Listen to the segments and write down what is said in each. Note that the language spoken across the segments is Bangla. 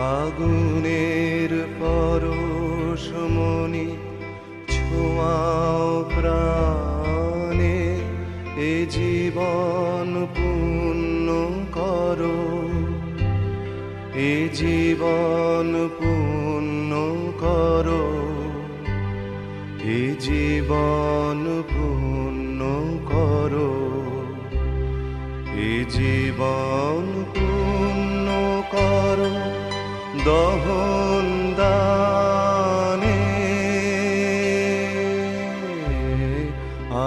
আগুনের পরশমণি ছোঁয়াও প্রাণে, এ জীবন পূর্ণ করো, এ জীবন পূর্ণ করো, এ জীবন পূর্ণ করো, এ জীবন পূর্ণ করো দহন দানে।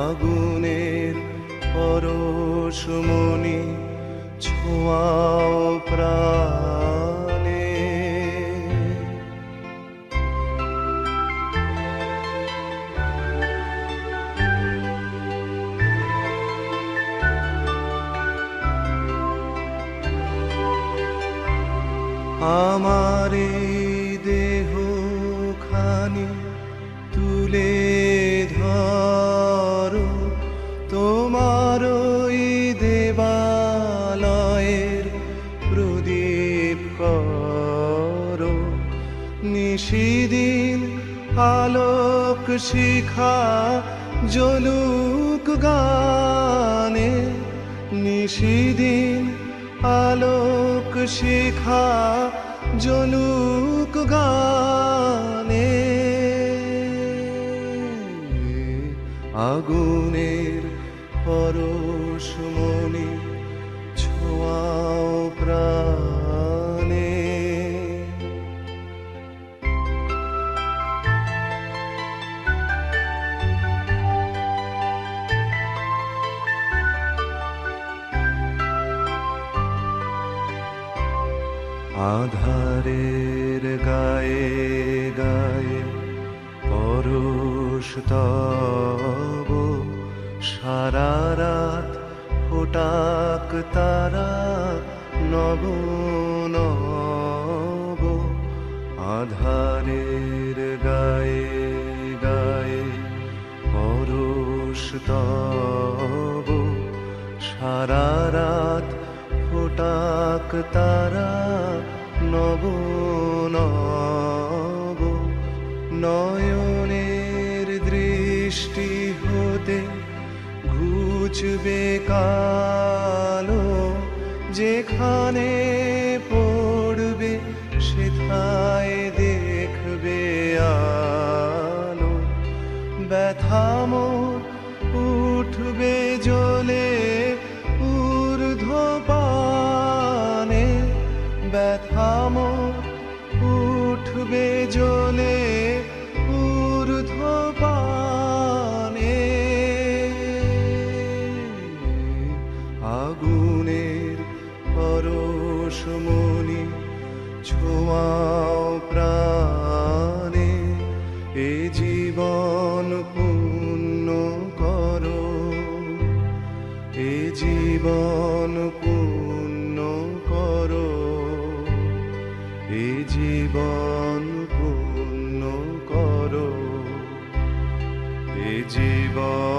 আগুনের পরশমণি ছোঁয়াও প্রাণে। আমার এই দেহ খানি তুলে ধরো, তোমার ওই দেবালয়ের প্রদীপ করো। নিশিদিন আলোক শিখা জ্বলুক গানে, নিশিদিন আলোক শিখা জ্বলুক গানে। আগুনের পরশমণি ছোঁয়াও প্রাণে। আধারের গায়ে গায়ে পরশ তব, সারা রাত ফোটাক তারা নব নব। আধারের গায়ে গায়ে পরশ তব, সারা রাত ফোটাক তারা নব নব। নয়নের দৃষ্টি হতে ঘুচবে কালো, যেখানে পড়বে সেথায় দেখবে আলো। ব্যথা মোর উঠবে জ্বলে ঊর্ধ্বপানে, ব্যথা মোর উঠবে জ্বলে ঊর্ধ্বপানে। আগুনের পরশমণি ছোঁয়াও প্রাণে, এ জীবন পূর্ণ করো, এ জীবন পূর্ণ করো, এ জীবন পূর্ণ করো, এ জীবন